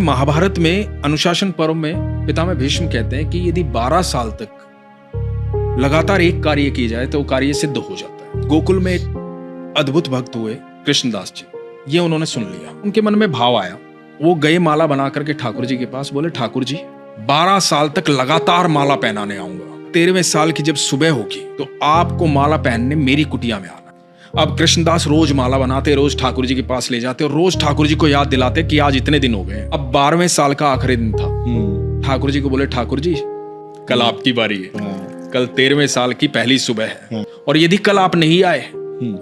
महाभारत में अनुशासन पर्व में पितामह भीष्म कहते हैं कि यदि 12 साल तक लगातार एक कार्य किया जाए तो कार्य सिद्ध हो जाता है। गोकुल में एक अद्भुत भक्त हुए कृष्णदास जी, ये उन्होंने सुन लिया, उनके मन में भाव आया, वो गए माला बना करके ठाकुर जी के पास, बोले ठाकुर जी 12 साल तक लगातार माला पहनाने आऊंगा, 13वें साल की जब सुबह होगी तो आपको माला पहनने मेरी कुटिया में आना। अब कृष्णदास रोज माला बनाते, रोज ठाकुर जी के पास ले जाते और रोज ठाकुर जी को याद दिलाते कि आज इतने दिन हो गए। अब 12वें साल का आखिरी दिन था। ठाकुर जी को बोले ठाकुर जी कल आपकी बारी है, कल 13वें साल की पहली सुबह है और यदि कल आप नहीं आए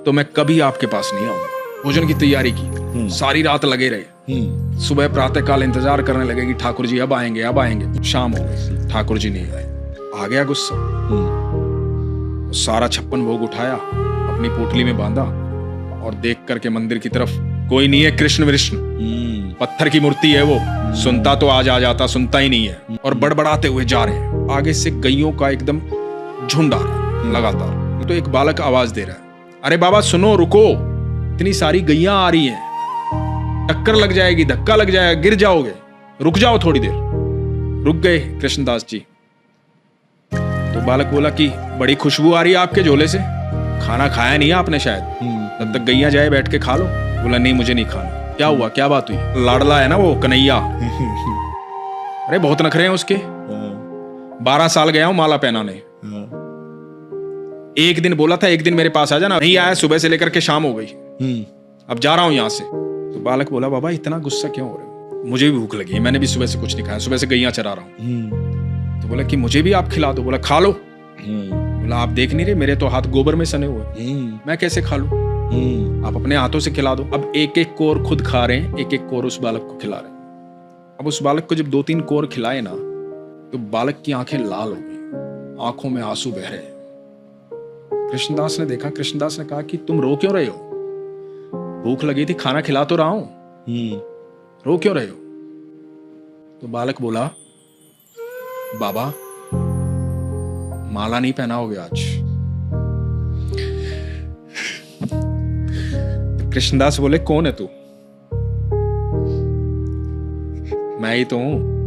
तो मैं कभी आपके पास नहीं आऊंगा। भोजन की तैयारी की, सारी रात लगे रहे। सुबह प्रातः काल इंतजार करने लगे कि ठाकुर जी अब आएंगे अब आएंगे। शाम हो गई, ठाकुर जी नहीं आए। आ गया गुस्सा, सारा 56 भोग उठाया, अपनी पोटली में बांधा और देख करके मंदिर की तरफ, कोई नहीं है कृष्ण विष्णु, पत्थर की मूर्ति है वो, सुनता तो आज आ जाता, सुनता ही नहीं है। और बड़बड़ाते हुए जा रहे हैं। आगे से गैयों का एकदम झुंड आ रहा है लगातार। तो एक बालक आवाज दे रहा है, अरे बाबा सुनो, रुको, इतनी सारी गैया आ रही हैं, टक्कर लग जाएगी, धक्का लग जाएगा, गिर जाओगे, रुक जाओ थोड़ी देर। रुक गए कृष्णदास जी। तो बालक बोला कि बड़ी खुशबू आ रही है आपके झोले से, खाना खाया नहीं है आपने शायद, तब तक गैया जाए बैठ के खा लो। बोला नहीं मुझे नहीं खाना। क्या हुआ, क्या बात हुई? लाडला है ना वो कन्हैया, अरे बहुत नखरे हैं उसके। 12 साल गया हूं माला पहनाने, एक दिन बोला था एक दिन मेरे पास आ जाना, नहीं आया, सुबह से लेकर के शाम हो गई, अब जा रहा हूं यहां से। तो बालक बोला बाबा इतना गुस्सा क्यों हो रहे हो? मुझे भी भूख लगी है, मैंने भी सुबह से कुछ नहीं खाया, सुबह से गैया चरा रहा हूं। तो बोला कि मुझे भी आप खिला दो। बोला खा लो। बोला आप देख नहीं रहे मेरे तो हाथ गोबर में सने हुए, मैं कैसे खा लूं? आप अपने हाथों से खिला दो। अब एक एक कोर खुद खा रहे हैं, एक एक कोर उस बालक को खिला रहे हैं। अब उस बालक को जब 2-3 कोर खिलाए ना तो बालक की आंखें लाल हो गई, आंखों में आंसू बह रहे। कृष्णदास ने देखा, कृष्णदास ने कहा कि तुम रो क्यों रहे हो? भूख लगी थी, खाना खिला तो रहा हूं, रो क्यों रहे हो? तो बालक बोला बाबा माला नहीं पहनाओगे आज। तो कृष्णदास बोले कौन है तू? मैं ही तो हूं।